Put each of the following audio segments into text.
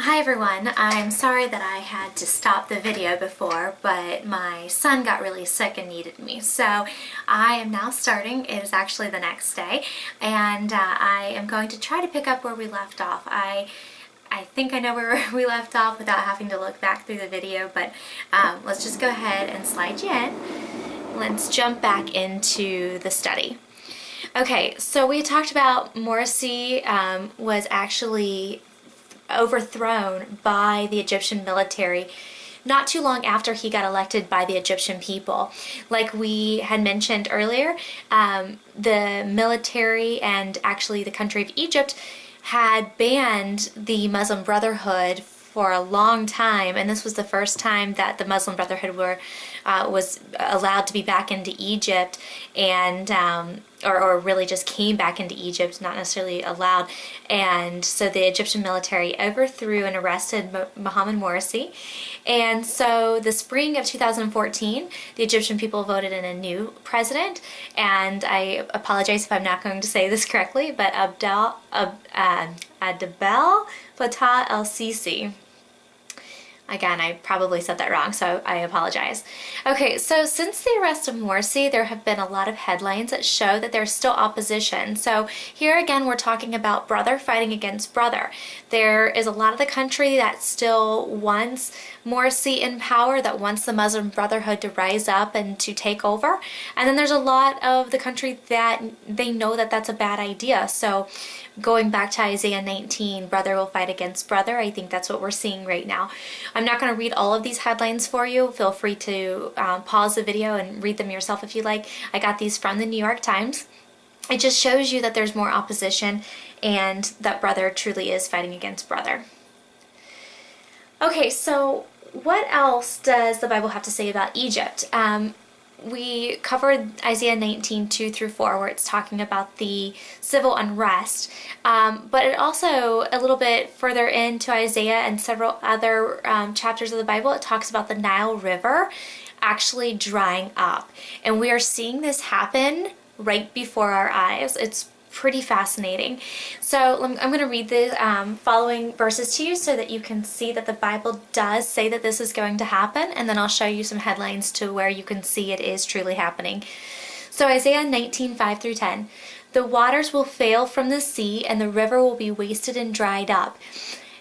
Hi everyone, I'm sorry that I had to stop the video before, but my son got really sick and needed me. So I am now starting. It is actually the next day, and I am going to try to pick up where we left off. I think I know where we left off without having to look back through the video, but let's just go ahead and slide you in. Let's jump back into the study. Okay, so we talked about Morsi was actually overthrown by the Egyptian military not too long after he got elected by the Egyptian people. Like we had mentioned earlier, the military and actually the country of Egypt had banned the Muslim Brotherhood for a long time, and this was the first time that the Muslim Brotherhood was allowed to be back into Egypt, and or really just came back into Egypt, not necessarily allowed. And so the Egyptian military overthrew and arrested Mohammed Morsi. And so the spring of 2014, the Egyptian people voted in a new president, and I apologize if I'm not going to say this correctly, but Abdel Fattah el-Sisi. Again, I probably said that wrong, so I apologize. Okay, so since the arrest of Morsi, there have been a lot of headlines that show that there's still opposition. So here again, we're talking about brother fighting against brother. There is a lot of the country that still wants Morsi in power, that wants the Muslim Brotherhood to rise up and to take over. And then there's a lot of the country that they know that that's a bad idea. So going back to Isaiah 19, brother will fight against brother, I think that's what we're seeing right now. I'm not going to read all of these headlines for you. Feel free to pause the video and read them yourself if you like. I got these from the New York Times. It just shows you that there's more opposition and that brother truly is fighting against brother. Okay, so what else does the Bible have to say about Egypt? We covered Isaiah 19, 2 through 4, where it's talking about the civil unrest. But it also, a little bit further into Isaiah and several other chapters of the Bible, it talks about the Nile River actually drying up. And we are seeing this happen right before our eyes. It's pretty fascinating. So I'm going to read the following verses to you so that you can see that the Bible does say that this is going to happen, and then I'll show you some headlines to where you can see it is truly happening. So Isaiah 19, 5 through 10. The waters will fail from the sea, and the river will be wasted and dried up.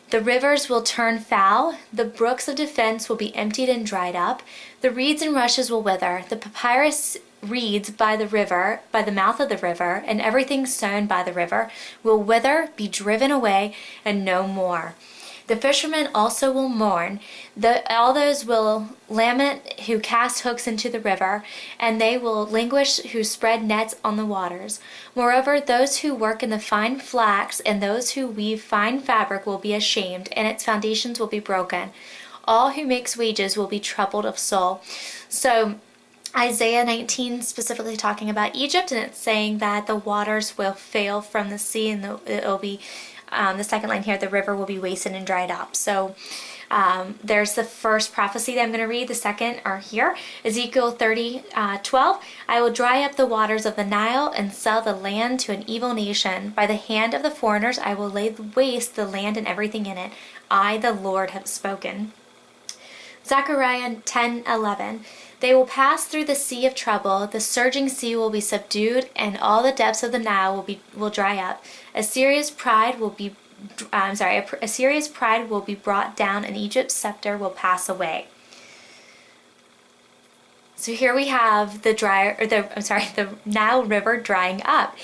The rivers will turn foul, the brooks of defense will be emptied and dried up, the reeds and rushes will wither, the papyrus reeds by the river, by the mouth of the river, and everything sown by the river will wither, be driven away, and no more. The fishermen also will mourn, all those will lament who cast hooks into the river, and they will languish who spread nets on the waters. Moreover, those who work in the fine flax and those who weave fine fabric will be ashamed, and its foundations will be broken. All who makes wages will be troubled of soul. So Isaiah 19 specifically talking about Egypt, and it's saying that the waters will fail from the sea, and it'll be the second line here, the river will be wasted and dried up. So there's the first prophecy that I'm going to read. The second are here. Ezekiel 30, 12. I will dry up the waters of the Nile and sell the land to an evil nation. By the hand of the foreigners I will lay waste the land and everything in it. I, the Lord, have spoken. Zechariah 10, 11. They will pass through the sea of trouble, the surging sea will be subdued, and all the depths of the Nile will dry up. Assyria's pride will be brought down, and Egypt's scepter will pass away. So here we have the Nile River drying up.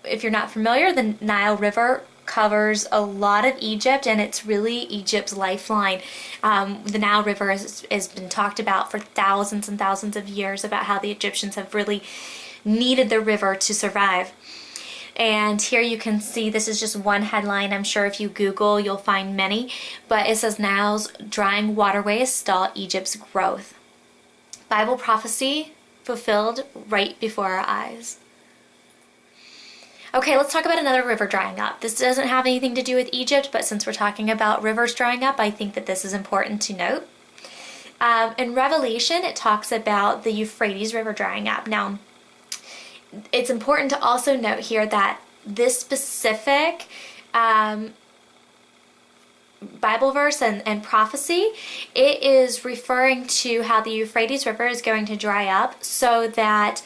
If you're not familiar, the Nile River covers a lot of Egypt, and it's really Egypt's lifeline. The Nile River has been talked about for thousands and thousands of years, about how the Egyptians have really needed the river to survive. And here you can see, this is just one headline. I'm sure if you Google, you'll find many, but it says Nile's drying waterways stall Egypt's growth. Bible prophecy fulfilled right before our eyes. Okay, let's talk about another river drying up. This doesn't have anything to do with Egypt, but since we're talking about rivers drying up, I think that this is important to note. In Revelation, it talks about the Euphrates River drying up. Now, it's important to also note here that this specific Bible verse and prophecy, it is referring to how the Euphrates River is going to dry up so that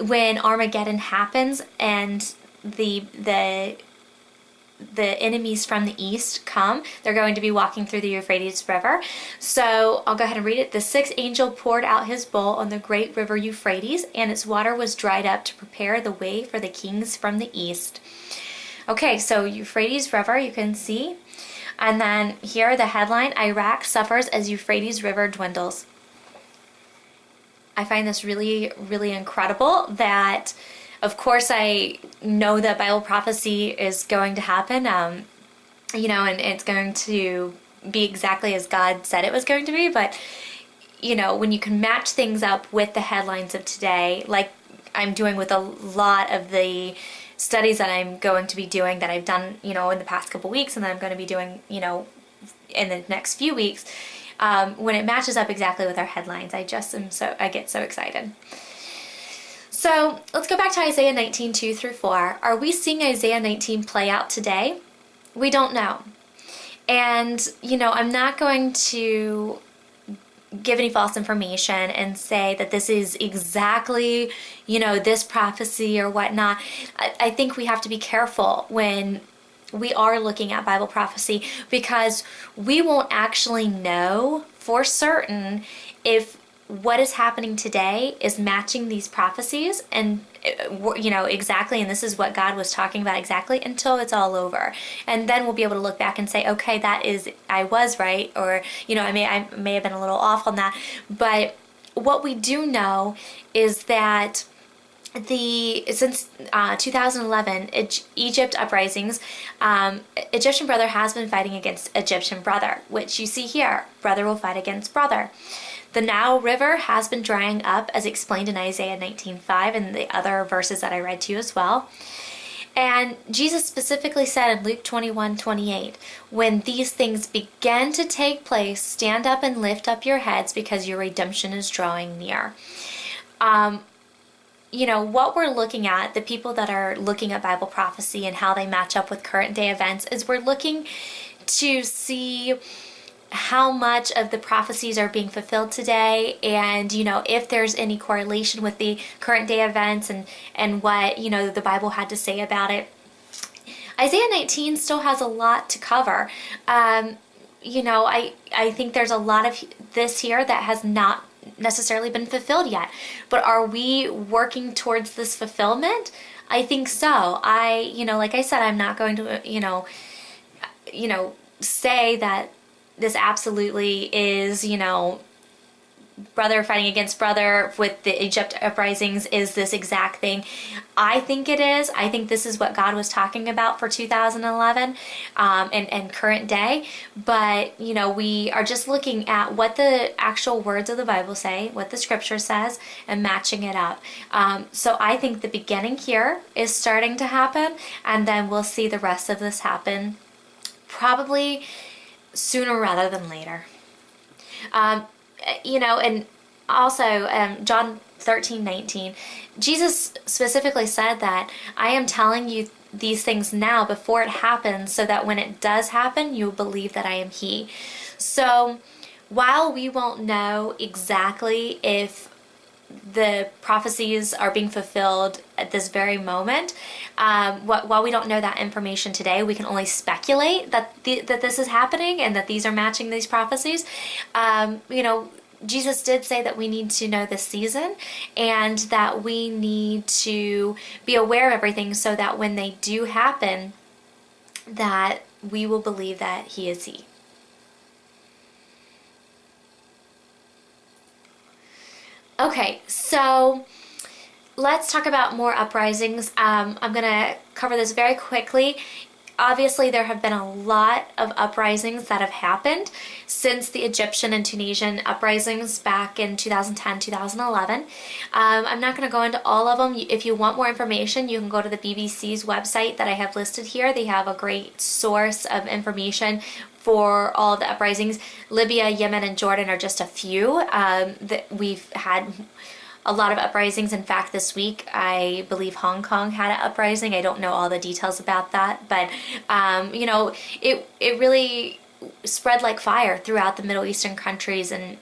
when Armageddon happens and the enemies from the east come, they're going to be walking through the Euphrates River. So I'll go ahead and read it. The sixth angel poured out his bowl on the great river Euphrates, and its water was dried up to prepare the way for the kings from the east. Okay, so Euphrates River, you can see. And then here, the headline, Iraq suffers as Euphrates River dwindles. I find this really, really incredible that, of course, I know that Bible prophecy is going to happen, and it's going to be exactly as God said it was going to be. But, when you can match things up with the headlines of today, like I'm doing with a lot of the studies that I'm going to be doing that I've done, in the past couple weeks, and that I'm going to be doing, in the next few weeks, when it matches up exactly with our headlines, I get so excited. So let's go back to Isaiah 19, 2-4. Are we seeing Isaiah 19 play out today? We don't know. And, I'm not going to give any false information and say that this is exactly, this prophecy or whatnot. I think we have to be careful when we are looking at Bible prophecy, because we won't actually know for certain if what is happening today is matching these prophecies and exactly, and this is what God was talking about exactly, until it's all over. And then we'll be able to look back and say, okay, I was right, or I may have been a little off on that. But what we do know is that since 2011 Egypt uprisings, Egyptian brother has been fighting against Egyptian brother, which you see here, brother will fight against brother. The Nile River has been drying up, as explained in Isaiah 19:5 and the other verses that I read to you as well. And Jesus specifically said in Luke 21:28, when these things begin to take place, stand up and lift up your heads, because your redemption is drawing near. What we're looking at, the people that are looking at Bible prophecy and how they match up with current day events, is we're looking to see how much of the prophecies are being fulfilled today, and if there's any correlation with the current day events and what the Bible had to say about it. Isaiah 19 still has a lot to cover. I think there's a lot of this here that has not necessarily been fulfilled yet, but are we working towards this fulfillment? I think so. Like I said, I'm not going to say that this absolutely is, brother fighting against brother with the Egypt uprisings is this exact thing. I think it is. I think this is what God was talking about for 2011 and current day. But, we are just looking at what the actual words of the Bible say, what the scripture says, and matching it up. So I think the beginning here is starting to happen, and then we'll see the rest of this probably sooner rather than later. And also John 13:19, Jesus specifically said that I am telling you these things now before it happens, so that when it does happen, you'll believe that I am He. So while we won't know exactly if the prophecies are being fulfilled at this very moment, while we don't know that information today, we can only speculate that this is happening and that these are matching these prophecies. Jesus did say that we need to know the season, and that we need to be aware of everything, so that when they do happen, that we will believe that He is He. Okay, so let's talk about more uprisings. I'm going to cover this very quickly. Obviously, there have been a lot of uprisings that have happened since the Egyptian and Tunisian uprisings back in 2010, 2011. I'm not going to go into all of them. If you want more information, you can go to the BBC's website that I have listed here. They have a great source of information for all of the uprisings. Libya, Yemen, and Jordan are just a few. That we've had a lot of uprisings. In fact, this week, I believe Hong Kong had an uprising. I don't know all the details about that, but it really spread like fire throughout the Middle Eastern countries, and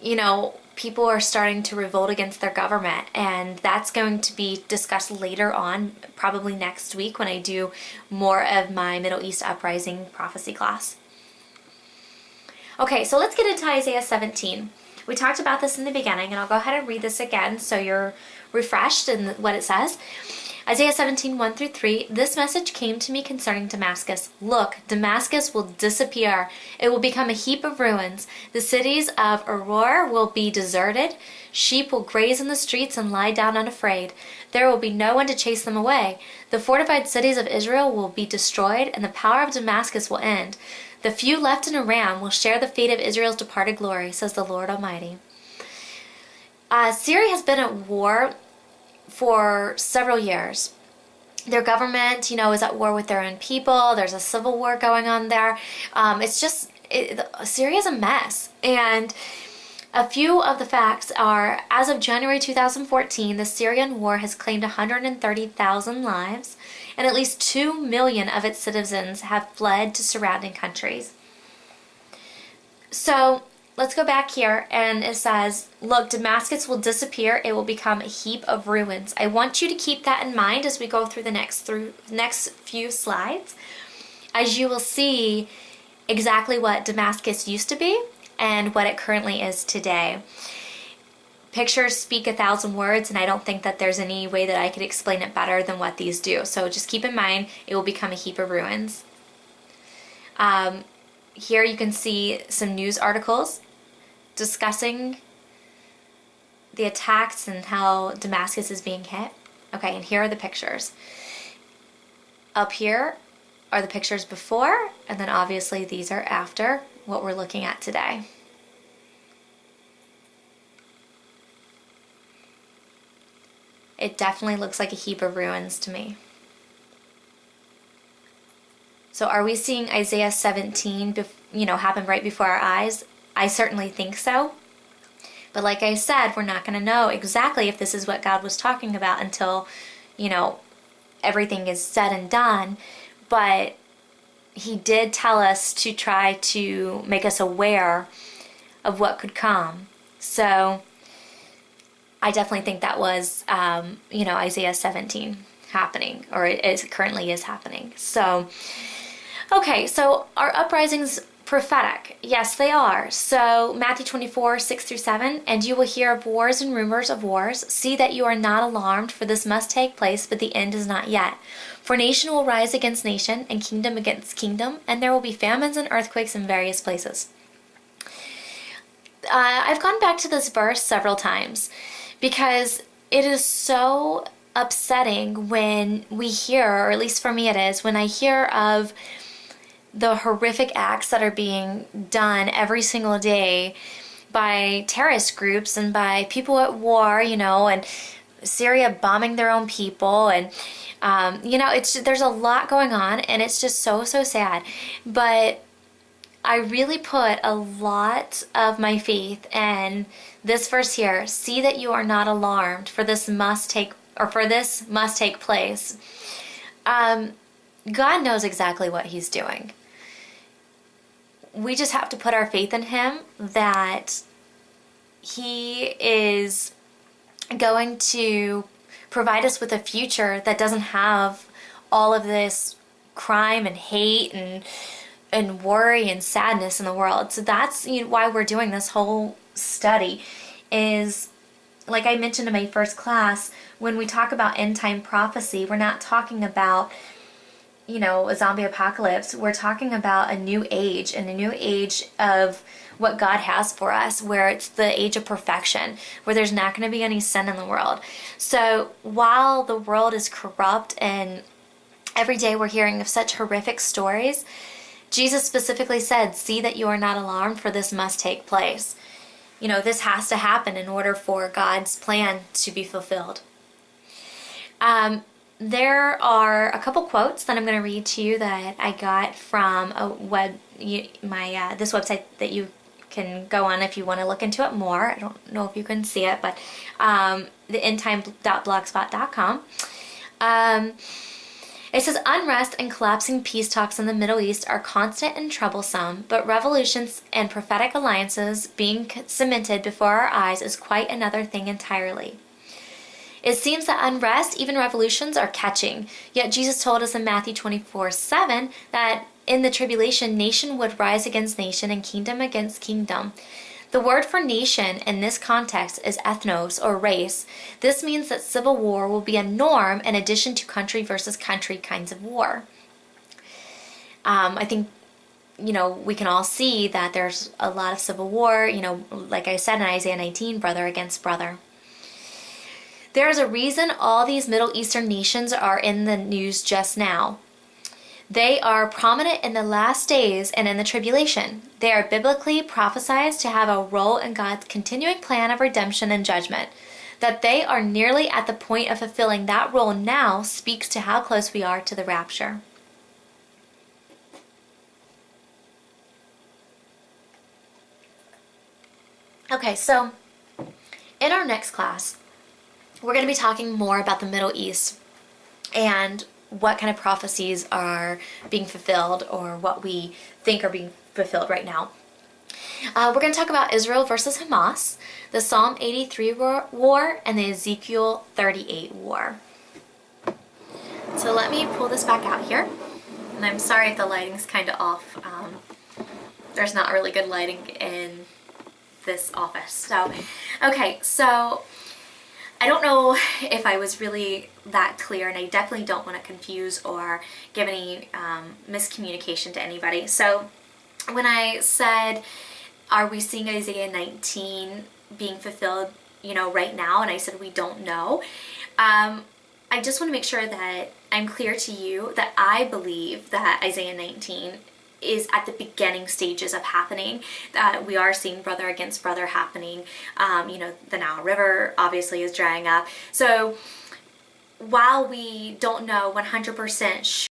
you know, people are starting to revolt against their government, and that's going to be discussed later on, probably next week when I do more of my Middle East Uprising prophecy class. Okay, so let's get into Isaiah 17. We talked about this in the beginning, and I'll go ahead and read this again so you're refreshed in what it says. Isaiah 17, 1 through 3, this message came to me concerning Damascus. Look, Damascus will disappear. It will become a heap of ruins. The cities of Aurora will be deserted. Sheep will graze in the streets and lie down unafraid. There will be no one to chase them away. The fortified cities of Israel will be destroyed, and the power of Damascus will end. The few left in Aram will share the fate of Israel's departed glory, says the Lord Almighty. Syria has been at war for several years. Their government, you know, is at war with their own people. There's a civil war going on there. Syria's a mess. And a few of the facts are, as of January 2014, the Syrian war has claimed 130,000 lives, and at least 2 million of its citizens have fled to surrounding countries. So let's go back here, and it says, look, Damascus will disappear. It will become a heap of ruins. I want you to keep that in mind as we go through the next few slides, as you will see exactly what Damascus used to be and what it currently is today. Pictures speak 1,000 words, and I don't think that there's any way that I could explain it better than what these do. So just keep in mind, it will become a heap of ruins. Here you can see some news articles discussing the attacks and how Damascus is being hit. Okay, and here are the pictures. Up here are the pictures before, and then obviously these are after what we're looking at today. It definitely looks like a heap of ruins to me. So are we seeing Isaiah 17, happen right before our eyes? I certainly think so. But like I said, we're not going to know exactly if this is what God was talking about until, everything is said and done. But he did tell us to try to make us aware of what could come. So I definitely think that was, Isaiah 17 happening, or it currently is happening. So, okay, so are uprisings prophetic? Yes, they are. So Matthew 24, 6 through 7, and you will hear of wars and rumors of wars. See that you are not alarmed, for this must take place, but the end is not yet. For nation will rise against nation, and kingdom against kingdom, and there will be famines and earthquakes in various places. I've gone back to this verse several times because it is so upsetting when we hear, or at least for me it is, when I hear of the horrific acts that are being done every single day by terrorist groups and by people at war, and Syria bombing their own people, and there's a lot going on, and it's just so sad. But I really put a lot of my faith in this verse here. See that you are not alarmed, for this must take place. God knows exactly what he's doing. We just have to put our faith in him that he is going to provide us with a future that doesn't have all of this crime and hate and worry and sadness in the world. So that's why we're doing this whole study. Is, like I mentioned in my first class, when we talk about end time prophecy, we're not talking about a zombie apocalypse. We're talking about a new age, and a new age of what God has for us, where it's the age of perfection, where there's not going to be any sin in the world. So while the world is corrupt and every day we're hearing of such horrific stories, Jesus specifically said, see that you are not alarmed, for this must take place. This has to happen in order for God's plan to be fulfilled. There are a couple quotes that I'm going to read to you that I got from this website that you can go on if you want to look into it more. I don't know if you can see it, but the endtime.blogspot.com. It says unrest and collapsing peace talks in the Middle East are constant and troublesome, but revolutions and prophetic alliances being cemented before our eyes is quite another thing entirely. It seems that unrest, even revolutions, are catching. Yet Jesus told us in Matthew 24:7 that in the tribulation, nation would rise against nation and kingdom against kingdom. The word for nation in this context is ethnos, or race. This means that civil war will be a norm in addition to country versus country kinds of war. I think, we can all see that there's a lot of civil war, like I said in Isaiah 19, brother against brother. There is a reason all these Middle Eastern nations are in the news just now. They are prominent in the last days and in the tribulation. They are biblically prophesied to have a role in God's continuing plan of redemption and judgment. That they are nearly at the point of fulfilling that role now speaks to how close we are to the rapture. Okay, so in our next class, we're going to be talking more about the Middle East and what kind of prophecies are being fulfilled or what we think are being fulfilled right now. We're going to talk about Israel versus Hamas, the Psalm 83 war, and the Ezekiel 38 war. So let me pull this back out here. And I'm sorry if the lighting's kind of off. There's not really good lighting in this office. So, okay, so I don't know if I was really that clear, and I definitely don't want to confuse or give any miscommunication to anybody. So when I said, are we seeing Isaiah 19 being fulfilled, right now, and I said we don't know, I just want to make sure that I'm clear to you that I believe that Isaiah 19 is at the beginning stages of happening. We are seeing brother against brother happening. The Nile River obviously is drying up. So while we don't know 100%